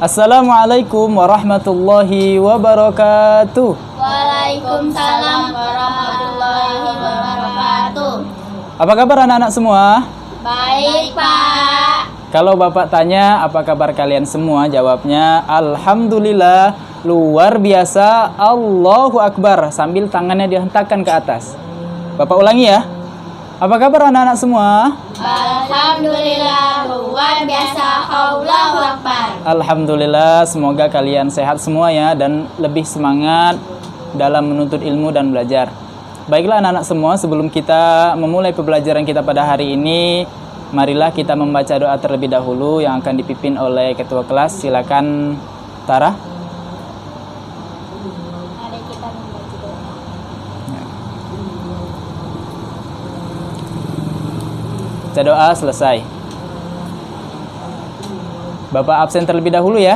Assalamualaikum warahmatullahi wabarakatuh. Waalaikumsalam warahmatullahi wabarakatuh. Apa kabar anak-anak semua? Baik, Pak. Kalau Bapak tanya apa kabar kalian semua, jawabnya alhamdulillah, luar biasa, Allahu Akbar, sambil tangannya dihentakkan ke atas. Bapak ulangi ya. Apa kabar anak-anak semua? Alhamdulillah, luar biasa, Allahu Akbar. Alhamdulillah, semoga kalian sehat semua ya dan lebih semangat dalam menuntut ilmu dan belajar. Baiklah anak-anak semua, sebelum kita memulai pembelajaran kita pada hari ini, marilah kita membaca doa terlebih dahulu yang akan dipimpin oleh ketua kelas. Silakan Tara. Mari kita membaca doa. Baca doa selesai. Bapak absen terlebih dahulu ya.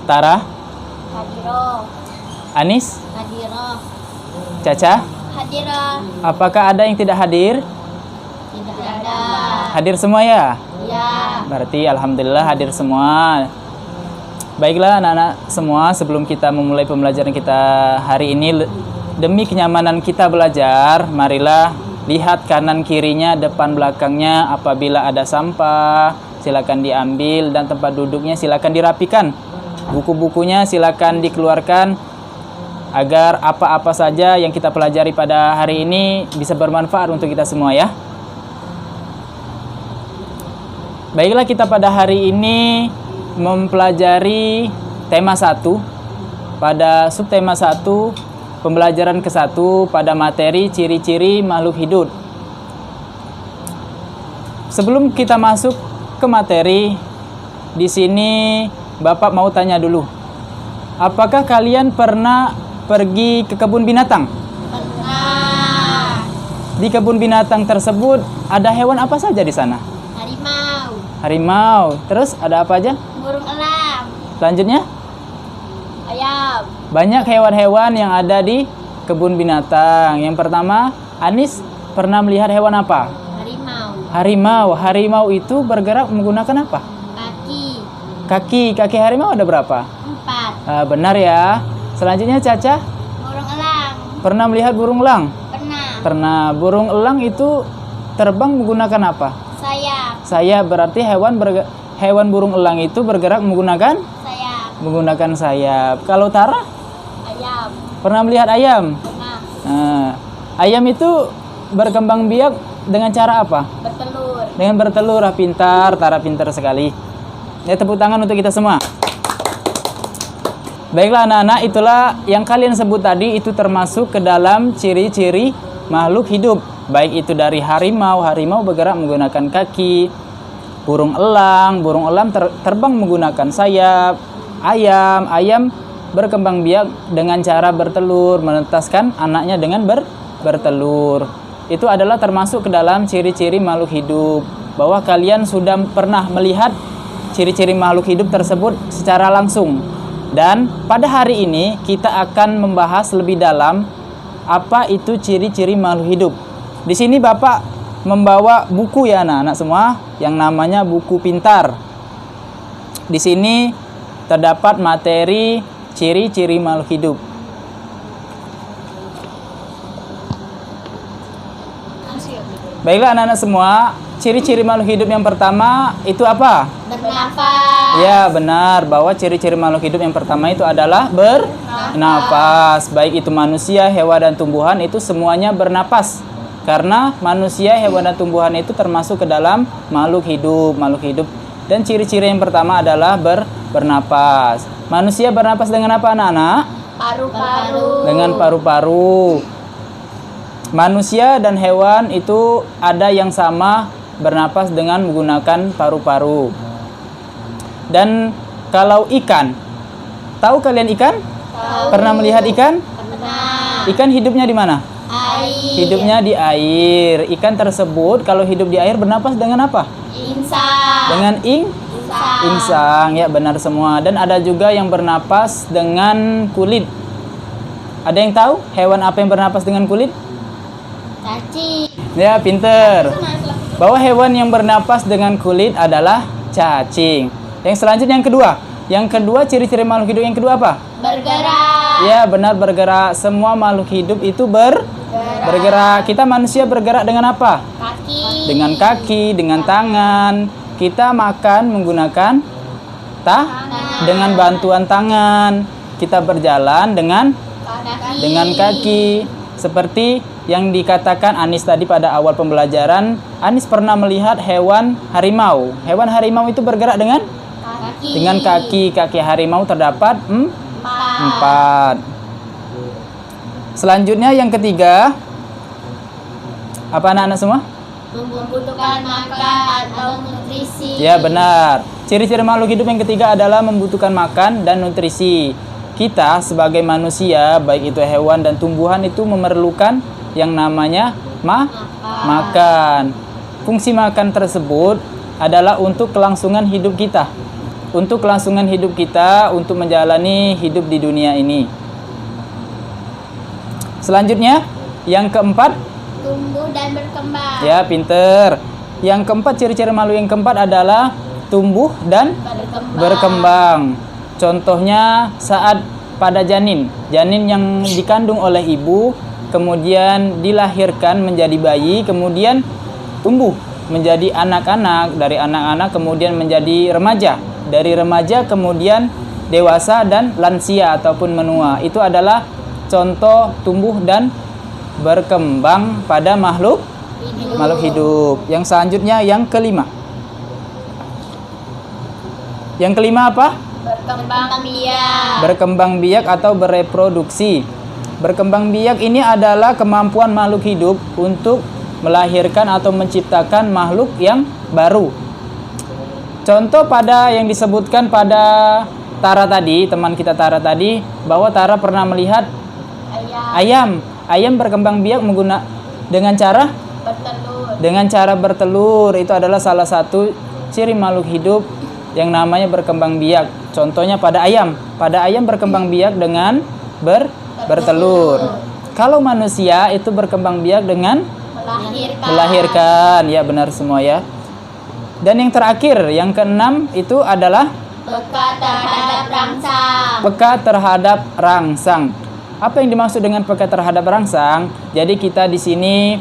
Tara, Hadiroh, Anis, hadiroh, Caca, hadiroh. apakah ada yang tidak hadir? Tidak ada. Hadir semua ya? Ya. Berarti alhamdulillah hadir semua. Baiklah anak-anak semua, sebelum kita memulai pembelajaran kita hari ini, demi kenyamanan kita belajar, marilah lihat kanan kirinya, depan belakangnya. Apabila ada sampah, silakan diambil, dan tempat duduknya silakan dirapikan. Buku-bukunya silakan dikeluarkan agar apa-apa saja yang kita pelajari pada hari ini bisa bermanfaat untuk kita semua ya. Baiklah, kita pada hari ini mempelajari tema 1 pada subtema 1, pembelajaran ke-1 pada materi ciri-ciri makhluk hidup. Sebelum kita masuk ke materi, di sini Bapak mau tanya dulu. Apakah kalian pernah pergi ke kebun binatang? Pernah. Di kebun binatang tersebut ada hewan apa saja di sana? Harimau, Harimau. Terus ada apa aja? burung elang, Selanjutnya, ayam, banyak hewan-hewan yang ada di kebun binatang. Yang pertama, Anis pernah melihat hewan apa? harimau, Harimau. Harimau itu bergerak menggunakan apa? kaki, Kaki harimau ada berapa? 4, Benar ya. Selanjutnya Caca burung elang, pernah melihat burung elang? pernah, Pernah. Burung elang itu terbang menggunakan apa? sayap, Sayap. Berarti hewan burung elang itu bergerak menggunakan sayap. Kalau Tara ayam, pernah melihat ayam? pernah, Ayam itu berkembang biak dengan cara apa? bertelur, Dengan bertelur. Pintar, Tara pintar sekali. Ya, tepuk tangan untuk kita semua. Baiklah anak-anak, itulah yang kalian sebut tadi, itu termasuk ke dalam ciri-ciri makhluk hidup. Baik itu dari harimau, harimau bergerak menggunakan kaki. Burung elang terbang menggunakan sayap. Ayam berkembang biak dengan cara bertelur, menetaskan anaknya dengan bertelur. Itu adalah termasuk ke dalam ciri-ciri makhluk hidup. Bahwa kalian sudah pernah melihat ciri-ciri makhluk hidup tersebut secara langsung. Dan pada hari ini kita akan membahas lebih dalam apa itu ciri-ciri makhluk hidup. Di sini Bapak membawa buku ya anak-anak semua yang namanya buku pintar. Di sini terdapat materi ciri-ciri makhluk hidup. Baiklah anak-anak semua, ciri-ciri makhluk hidup yang pertama itu apa? bernafas, Ya benar, bahwa ciri-ciri makhluk hidup yang pertama itu adalah bernafas. Baik itu manusia, hewan dan tumbuhan, itu semuanya bernapas. Karena manusia, hewan dan tumbuhan itu termasuk ke dalam makhluk hidup. Dan ciri-ciri yang pertama adalah bernapas. Manusia bernapas dengan apa anak-anak? paru-paru, Dengan paru-paru. Manusia dan hewan itu ada yang sama bernapas dengan menggunakan paru-paru. Dan kalau ikan, tahu kalian ikan? tahu, Pernah melihat ikan? pernah, Ikan hidupnya di mana? air, Hidupnya di air. Ikan tersebut kalau hidup di air bernapas dengan apa? insang, Dengan insang. Ya benar semua. Dan ada juga yang bernapas dengan kulit. Ada yang tahu hewan apa yang bernapas dengan kulit? cacing, Ya, pinter. Bahwa hewan yang bernapas dengan kulit adalah cacing. Yang selanjutnya yang kedua. Yang kedua ciri-ciri makhluk hidup yang kedua apa? Bergerak. Ya, benar, bergerak. Semua makhluk hidup itu bergerak. Kita manusia bergerak dengan apa? Kaki. Dengan kaki, dengan tangan. Kita makan menggunakan dengan bantuan tangan. Kita berjalan dengan kaki. Seperti yang dikatakan Anis tadi pada awal pembelajaran, Anis pernah melihat hewan harimau. Hewan harimau itu bergerak dengan kaki. Kaki harimau terdapat 4. Selanjutnya yang ketiga, apa anak-anak semua? Membutuhkan makan atau nutrisi. Ya, benar. Ciri-ciri makhluk hidup yang ketiga adalah membutuhkan makan dan nutrisi. Kita sebagai manusia, baik itu hewan dan tumbuhan, itu memerlukan yang namanya makan. Fungsi makan tersebut adalah untuk kelangsungan hidup kita. Untuk kelangsungan hidup kita, untuk menjalani hidup di dunia ini. Selanjutnya, yang keempat. Tumbuh dan berkembang. Ya, pinter. Yang keempat, ciri-ciri makhluk yang keempat adalah tumbuh dan berkembang. Contohnya saat pada janin yang dikandung oleh ibu, kemudian dilahirkan menjadi bayi, kemudian tumbuh menjadi anak-anak, dari anak-anak kemudian menjadi remaja, dari remaja kemudian dewasa dan lansia ataupun menua. Itu adalah contoh tumbuh dan berkembang pada makhluk hidup. Yang selanjutnya yang kelima. Yang kelima apa? Berkembang biak. Berkembang biak atau bereproduksi. Berkembang biak ini adalah kemampuan makhluk hidup untuk melahirkan atau menciptakan makhluk yang baru. Contoh pada yang disebutkan pada Tara tadi, teman kita Tara tadi, bahwa Tara pernah melihat ayam. Ayam berkembang biak dengan cara bertelur. Itu adalah salah satu ciri makhluk hidup yang namanya berkembang biak. Contohnya pada ayam. Pada ayam berkembang biak dengan bertelur. Kalau manusia itu berkembang biak dengan melahirkan. Ya, benar semua ya. Dan yang terakhir, yang keenam itu adalah peka terhadap rangsang. Peka terhadap rangsang. Apa yang dimaksud dengan peka terhadap rangsang? Jadi kita di sini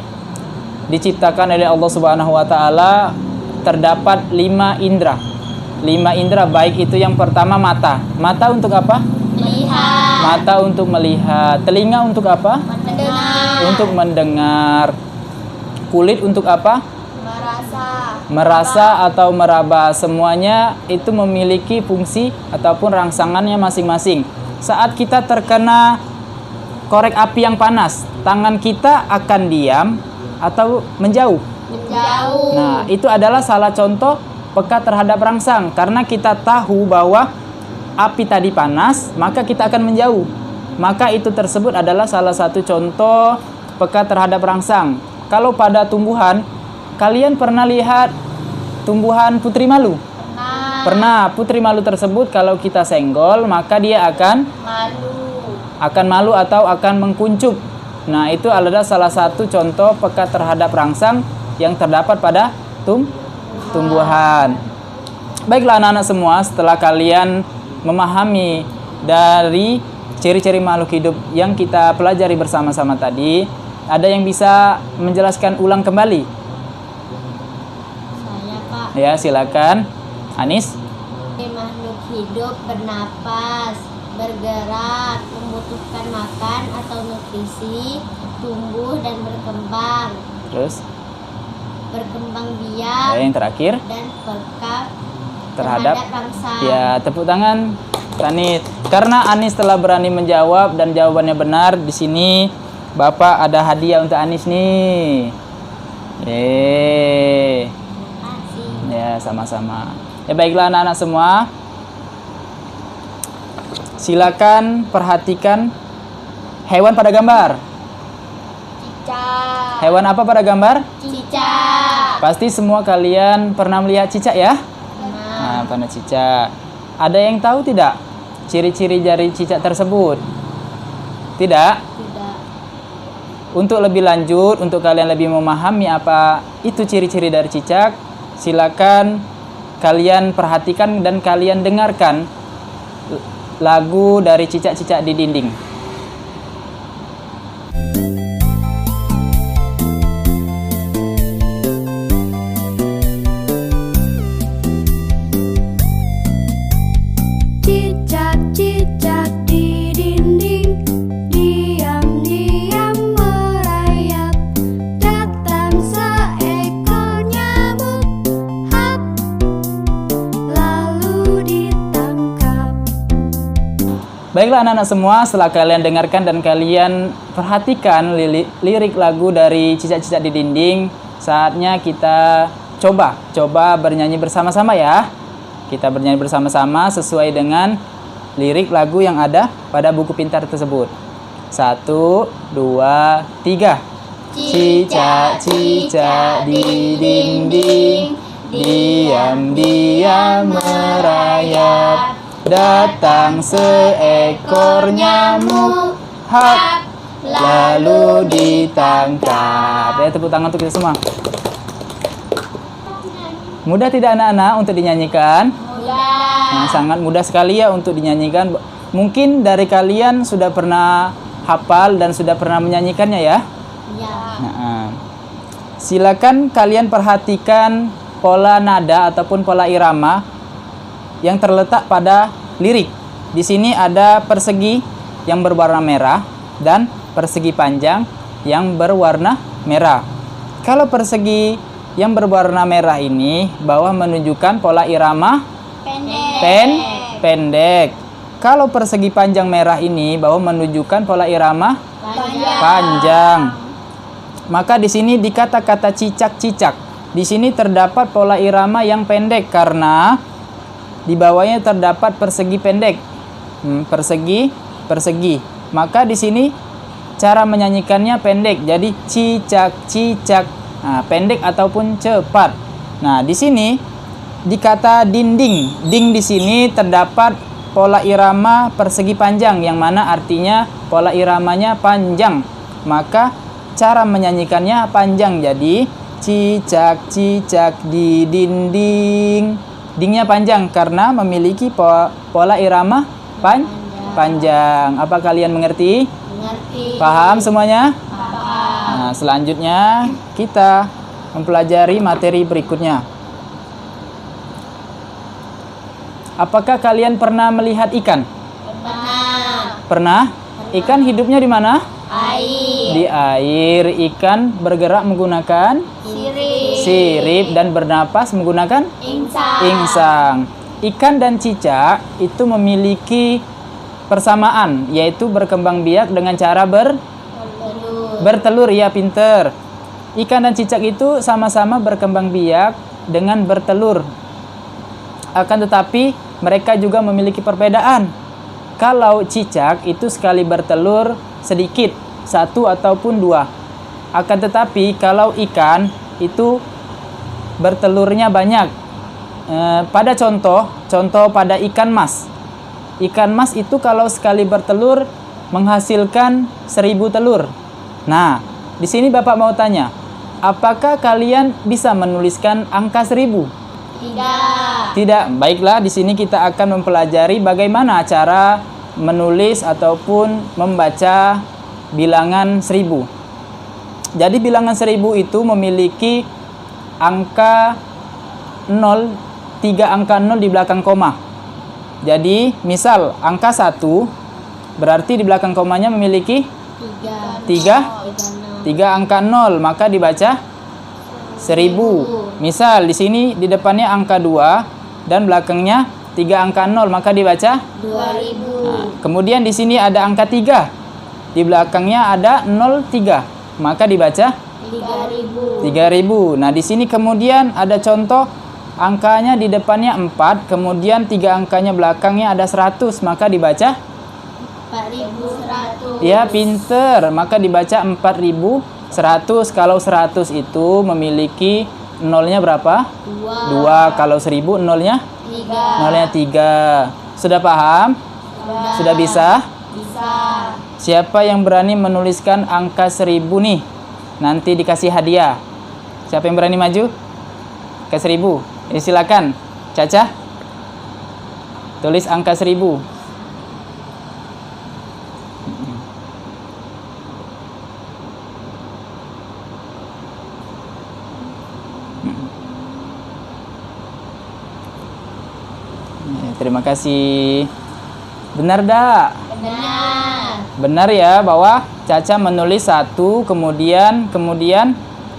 diciptakan oleh Allah Subhanahu wa taala terdapat 5 indera. 5 indera, baik itu yang pertama mata. Mata untuk apa? Melihat. Mata untuk melihat. Telinga untuk apa? Mendengar. Untuk mendengar. Kulit untuk apa? Merasa atau meraba. Semuanya itu memiliki fungsi ataupun rangsangannya masing-masing. Saat kita terkena korek api yang panas, tangan kita akan diam atau menjauh. Nah, itu adalah salah contoh peka terhadap rangsang. Karena kita tahu bahwa api tadi panas, maka kita akan menjauh. Maka itu tersebut adalah salah satu contoh peka terhadap rangsang. Kalau pada tumbuhan, kalian pernah lihat tumbuhan putri malu? Pernah. Putri malu tersebut kalau kita senggol, maka dia akan malu atau akan mengkuncup. Nah, itu adalah salah satu contoh peka terhadap rangsang yang terdapat pada tumbuhan. Baiklah anak-anak semua, setelah kalian memahami dari ciri-ciri makhluk hidup yang kita pelajari bersama-sama tadi, ada yang bisa menjelaskan ulang kembali? Saya, Pak. Ya, silakan. Anis. Makhluk hidup bernapas, bergerak, membutuhkan makan atau nutrisi, tumbuh dan berkembang. Terus? Berkembang biak. Yang terakhir? Dan peka terhadap rangsang. Ya, tepuk tangan Anis. Karena Anis telah berani menjawab dan jawabannya benar, di sini Bapak ada hadiah untuk Anis nih. Ya, sama-sama. Ya, baiklah anak-anak semua. Silakan perhatikan hewan pada gambar. Cicak. Hewan apa pada gambar? Cicak. Pasti semua kalian pernah melihat cicak ya? Nah, pernah cicak. Ada yang tahu tidak ciri-ciri dari cicak tersebut? Tidak? Tidak. Untuk lebih lanjut, untuk kalian lebih memahami apa itu ciri-ciri dari cicak, silakan kalian perhatikan dan kalian dengarkan lagu dari Cicak-Cicak di Dinding. Cicak-cicak di dinding, diam-diam merayap. Datang seekor nyamuk, hap, lalu ditangkap. Baiklah anak-anak semua, setelah kalian dengarkan dan kalian perhatikan lirik lagu dari Cicak-Cicak di Dinding, saatnya kita coba bernyanyi bersama-sama ya. Kita bernyanyi bersama-sama sesuai dengan lirik lagu yang ada pada buku pintar tersebut. 1, 2, 3. Cicak-cicak di dinding, diam-diam merayap. Datang seekor nyamuk, hap, lalu ditangkap. Ya, tepuk tangan untuk kita semua. Mudah tidak anak-anak untuk dinyanyikan? Nah, sangat mudah sekali ya untuk dinyanyikan. Mungkin dari kalian sudah pernah hafal dan sudah pernah menyanyikannya ya. Ya. Nah, silakan kalian perhatikan pola nada ataupun pola irama yang terletak pada lirik. Di sini ada persegi yang berwarna merah dan persegi panjang yang berwarna merah. Kalau persegi yang berwarna merah ini bawah menunjukkan pola irama pendek. Kalau persegi panjang merah ini bawah menunjukkan pola irama panjang. Maka di sini di kata-kata cicak-cicak, di sini terdapat pola irama yang pendek karena di bawahnya terdapat persegi pendek. Persegi. Maka di sini cara menyanyikannya pendek. Jadi cicak-cicak. Nah, pendek ataupun cepat. Nah, di sini di kata dinding, ding di sini terdapat pola irama persegi panjang yang mana artinya pola iramanya panjang. Maka cara menyanyikannya panjang. Jadi cicak-cicak di dinding. Dingnya panjang karena memiliki pola irama panjang. Apa kalian mengerti? Mengerti. Paham semuanya? Paham. Nah, selanjutnya kita mempelajari materi berikutnya. Apakah kalian pernah melihat ikan? Pernah? Ikan hidupnya di mana? Air. Di air. Ikan bergerak menggunakan sirip dan bernapas menggunakan insang. Ikan dan cicak itu memiliki persamaan, yaitu berkembang biak dengan cara bertelur. Ya, pinter. Ikan dan cicak itu sama-sama berkembang biak dengan bertelur. Akan tetapi mereka juga memiliki perbedaan. Kalau cicak itu sekali bertelur sedikit, 1 ataupun 2. Akan tetapi kalau ikan itu bertelurnya banyak. Pada contoh pada ikan mas. Ikan mas itu kalau sekali bertelur menghasilkan 1000 telur. Nah, di sini Bapak mau tanya, apakah kalian bisa menuliskan angka 1000? Tidak. Baiklah, di sini kita akan mempelajari bagaimana cara menulis ataupun membaca bilangan 1000. Jadi bilangan 1000 itu memiliki angka 0, 3 angka 0 di belakang koma. Jadi, misal angka 1 berarti di belakang komanya memiliki 3 angka 0, maka dibaca 1000. Misal di sini di depannya angka 2 dan belakangnya 3 angka 0, maka dibaca 2000. Nah, kemudian di sini ada angka 3. Di belakangnya ada 03, maka dibaca 3000. Nah, di sini kemudian ada contoh angkanya di depannya 4, kemudian 3 angkanya belakangnya ada 100, maka dibaca 4100. ya, pinter. Maka dibaca 4100. Kalau 100 itu memiliki nolnya berapa? 2. Kalau 1000 nolnya 3. Sudah paham? Sudah bisa? Bisa. Siapa yang berani menuliskan angka 1000 nih? Nanti dikasih hadiah. Siapa yang berani maju? Ke 1000. Silakan. Caca? Tulis angka 1000. Terima kasih. Benar dak? Benar. Benar ya bahwa Caca menulis 1 kemudian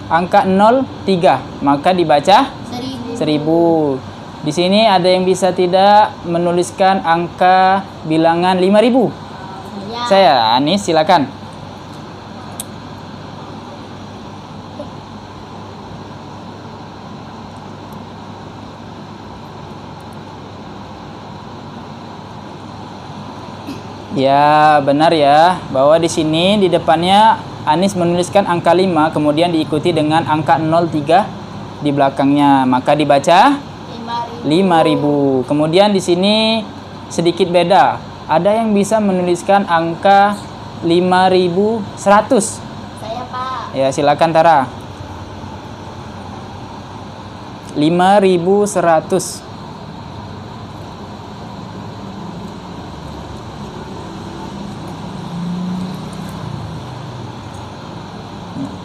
angka 03 maka dibaca 1000. 1000. Di sini ada yang bisa tidak menuliskan angka bilangan 5000? Saya Anis, silakan. Ya, benar ya, bahwa di sini di depannya Anis menuliskan angka 5, kemudian diikuti dengan angka 03 di belakangnya, maka dibaca 5000. Kemudian di sini sedikit beda. Ada yang bisa menuliskan angka 5100. Saya, Pak. Ya, silakan Tara. 5100.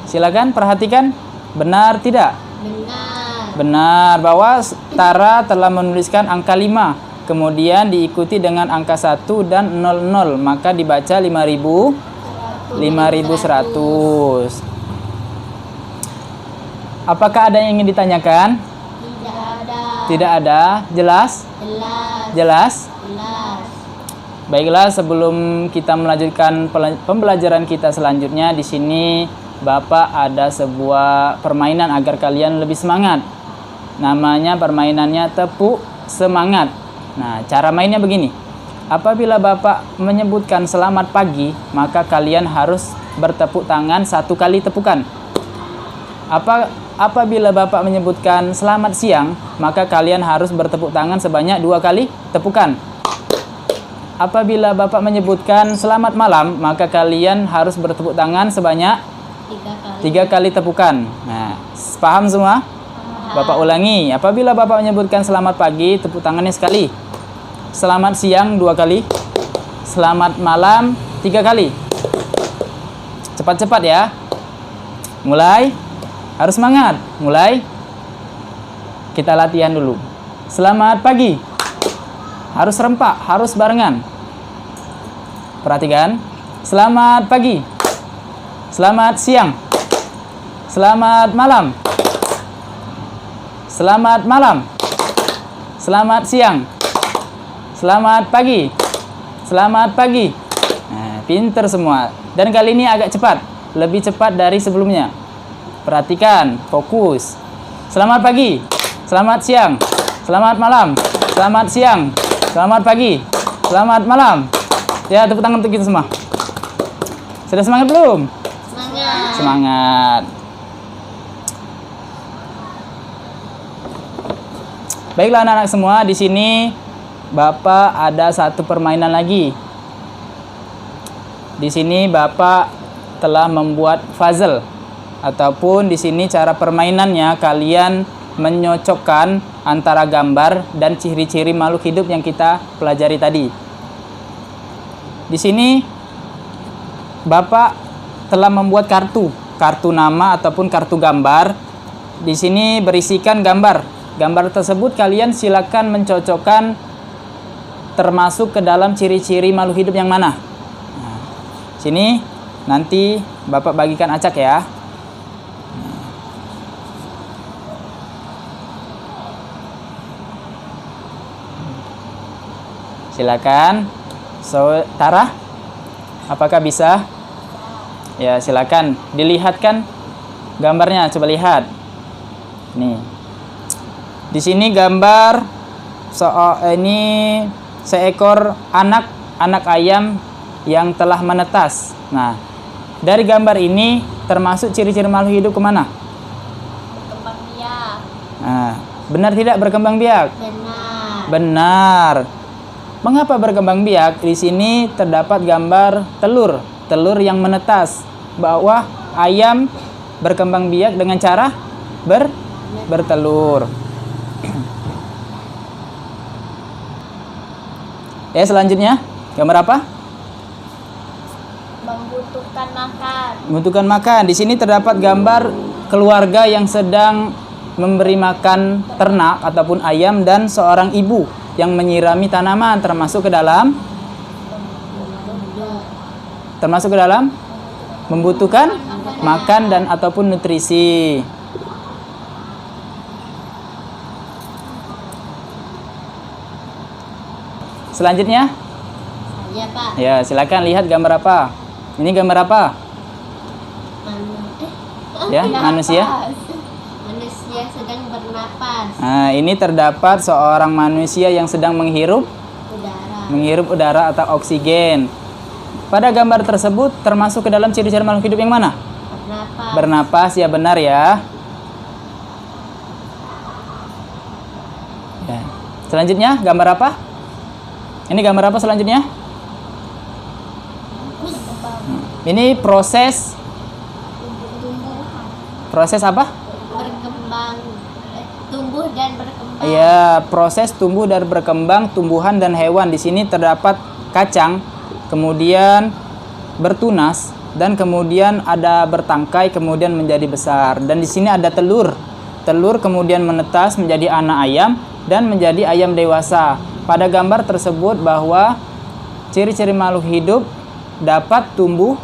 Silakan perhatikan, benar tidak? Benar. Benar, bahwa Tara telah menuliskan angka 5, kemudian diikuti dengan angka 1 dan 00, maka dibaca 5100. Apakah ada yang ingin ditanyakan? Tidak ada. Tidak ada, jelas? Jelas. Jelas? Jelas. Baiklah, sebelum kita melanjutkan pembelajaran kita selanjutnya, di sini Bapak ada sebuah permainan agar kalian lebih semangat. Namanya permainannya tepuk semangat. Nah, cara mainnya begini. Apabila Bapak menyebutkan selamat pagi, maka kalian harus bertepuk tangan 1 kali tepukan. Apabila Bapak menyebutkan selamat siang, maka kalian harus bertepuk tangan sebanyak 2 kali tepukan. Apabila Bapak menyebutkan selamat malam, maka kalian harus bertepuk tangan sebanyak 3 kali tepukan. Nah, paham semua? Bapak ulangi. Apabila Bapak menyebutkan selamat pagi, tepuk tangannya sekali. Selamat siang 2 kali. Selamat malam 3 kali. Cepat-cepat ya. Mulai. Harus semangat. Mulai. Kita latihan dulu. Selamat pagi. Harus serempak, harus barengan. Perhatikan. Selamat pagi. Selamat siang. Selamat malam. Selamat malam. Selamat siang. Selamat pagi. Selamat pagi. Nah, pinter semua. Dan kali ini agak cepat. Lebih cepat dari sebelumnya. Perhatikan, fokus. Selamat pagi. Selamat siang. Selamat malam. Selamat siang. Selamat pagi. Selamat malam. Ya, tepuk tangan untuk kita semua. Sudah semangat belum? Semangat. Semangat. Baiklah anak-anak semua, di sini Bapak ada satu permainan lagi. Di sini Bapak telah membuat puzzle, ataupun di sini cara permainannya kalian menyocokkan antara gambar dan ciri-ciri makhluk hidup yang kita pelajari tadi. Di sini Bapak telah membuat kartu nama ataupun kartu gambar. Di sini berisikan gambar. Gambar tersebut kalian silakan mencocokkan termasuk ke dalam ciri-ciri makhluk hidup yang mana. Nah, sini nanti Bapak bagikan acak ya. Silakan. Tara, apakah bisa? Ya, silakan dilihatkan gambarnya, coba lihat. Nih. Di sini gambar ini seekor anak ayam yang telah menetas. Nah, dari gambar ini termasuk ciri-ciri makhluk hidup kemana? Berkembang biak. Nah, benar tidak berkembang biak? Benar. Benar. Mengapa berkembang biak? Di sini terdapat gambar telur yang menetas. Bahwa ayam berkembang biak dengan cara bertelur. Selanjutnya gambar apa? Membutuhkan makan. Membutuhkan makan. Di sini terdapat gambar keluarga yang sedang memberi makan ternak ataupun ayam dan seorang ibu yang menyirami tanaman termasuk ke dalam membutuhkan makan dan ataupun nutrisi. Selanjutnya, Ya Pak. ya silakan lihat gambar apa. Ini gambar apa? Ya, manusia. Manusia sedang bernapas. Nah, ini terdapat seorang manusia yang sedang menghirup Udara. atau oksigen. Pada gambar tersebut termasuk ke dalam ciri-ciri makhluk hidup yang mana? Bernapas. Bernapas, ya benar ya. Ya. Selanjutnya gambar apa? Ini gambar apa selanjutnya? Ini proses apa? Berkembang. Tumbuh dan berkembang. Ya, proses tumbuh dan berkembang tumbuhan dan hewan. Di sini terdapat kacang, kemudian bertunas, dan kemudian ada bertangkai, kemudian menjadi besar. Dan di sini ada telur. Telur kemudian menetas menjadi anak ayam dan menjadi ayam dewasa. Pada gambar tersebut bahwa ciri-ciri makhluk hidup dapat tumbuh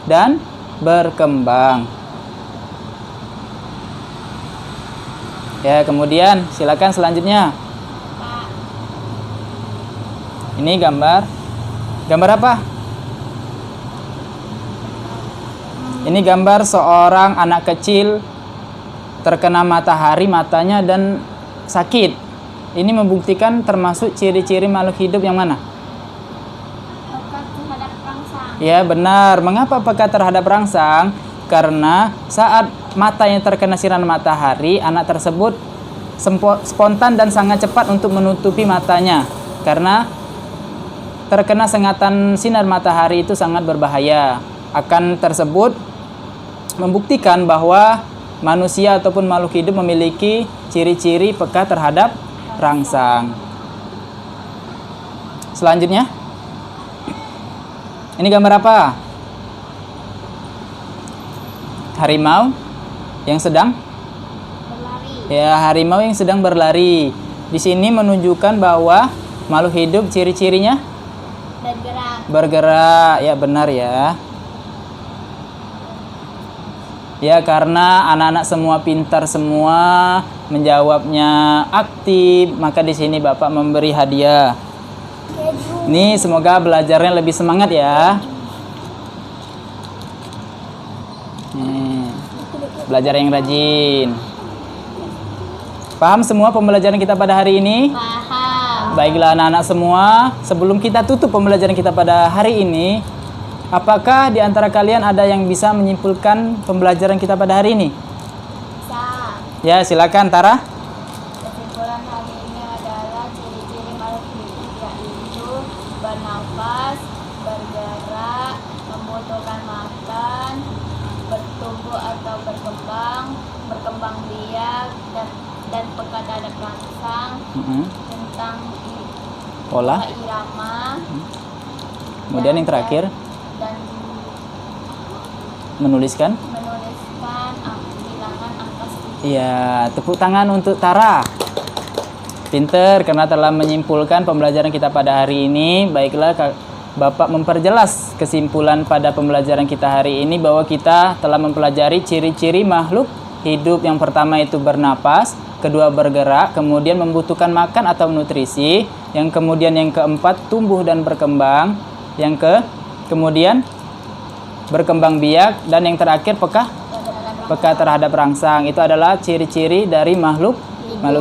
dan berkembang. Ya, kemudian silakan selanjutnya. Ini gambar apa? Ini gambar seorang anak kecil terkena matahari matanya dan sakit. Ini membuktikan termasuk ciri-ciri makhluk hidup yang mana? Peka terhadap rangsang. Ya, benar. Mengapa peka terhadap rangsang? Karena saat matanya terkena sinar matahari, anak tersebut spontan dan sangat cepat untuk menutupi matanya. Karena terkena sengatan sinar matahari itu sangat berbahaya. Akan tersebut membuktikan bahwa manusia ataupun makhluk hidup memiliki ciri-ciri peka terhadap rangsang. Selanjutnya, ini gambar apa? Harimau yang sedang Berlari. ya, harimau yang sedang berlari. Di sini menunjukkan bahwa makhluk hidup ciri-cirinya Bergerak. bergerak. Ya, benar ya. Ya, karena anak-anak semua pintar semua, menjawabnya aktif, maka di sini Bapak memberi hadiah. Nih, semoga belajarnya lebih semangat ya. Nih, belajar yang rajin. Paham semua pembelajaran kita pada hari ini? Paham. Baiklah anak-anak semua, sebelum kita tutup pembelajaran kita pada hari ini, apakah di antara kalian ada yang bisa menyimpulkan pembelajaran kita pada hari ini? Bisa. Ya, silakan Tara. Kesimpulan hari ini adalah ciri-ciri makhluk hidup yaitu bernafas, bergerak, membutuhkan makan, bertumbuh atau berkembang biak dan peka terhadap rangsang, tentang Pola. irama, Kemudian yang terakhir, dan menuliskan. bilangan angka sedikit. Iya, tepuk tangan untuk Tara. Pinter karena telah menyimpulkan pembelajaran kita pada hari ini. Baiklah, Bapak memperjelas kesimpulan pada pembelajaran kita hari ini bahwa kita telah mempelajari ciri-ciri makhluk hidup. Yang pertama itu bernapas, kedua bergerak, kemudian membutuhkan makan atau nutrisi, yang keempat tumbuh dan berkembang, kemudian berkembang biak, dan yang terakhir peka terhadap rangsang. Itu adalah ciri-ciri dari makhluk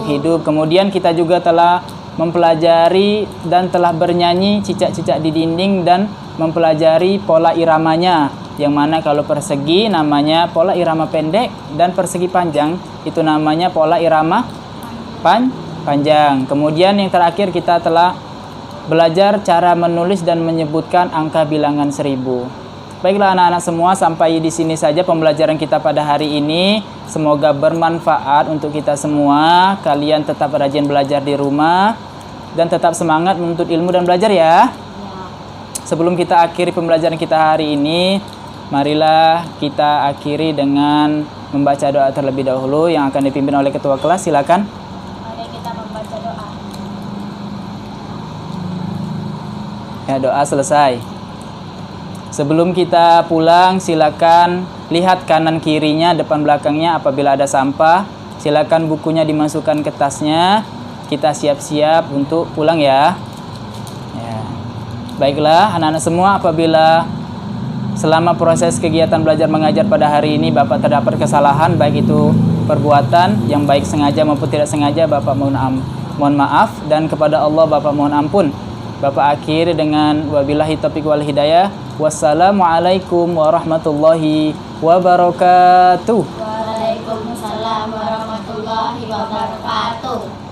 hidup. Kemudian kita juga telah mempelajari dan telah bernyanyi cicak-cicak di dinding dan mempelajari pola iramanya, yang mana kalau persegi namanya pola irama pendek dan persegi panjang itu namanya pola irama panjang. Kemudian yang terakhir kita telah belajar cara menulis dan menyebutkan angka bilangan 1000. Baiklah anak-anak semua, sampai di sini saja pembelajaran kita pada hari ini. Semoga bermanfaat untuk kita semua. Kalian tetap rajin belajar di rumah. dan tetap semangat menuntut ilmu dan belajar ya. Sebelum kita akhiri pembelajaran kita hari ini, marilah kita akhiri dengan membaca doa terlebih dahulu yang akan dipimpin oleh ketua kelas. Silakan. Mari kita membaca doa. Ya, doa selesai. Sebelum kita pulang, silakan lihat kanan kirinya, depan belakangnya. Apabila ada sampah, silakan bukunya dimasukkan ke tasnya. Kita siap-siap untuk pulang ya. Ya. Baiklah, anak-anak semua, apabila selama proses kegiatan belajar mengajar pada hari ini Bapak terdapat kesalahan, baik itu perbuatan yang baik sengaja maupun tidak sengaja, Bapak mohon maaf, dan kepada Allah Bapak mohon ampun. Bapak akhiri dengan wabillahi taufiq wal hidayah. Wassalamualaikum warahmatullahi wabarakatuh. Waalaikumsalam warahmatullahi wabarakatuh.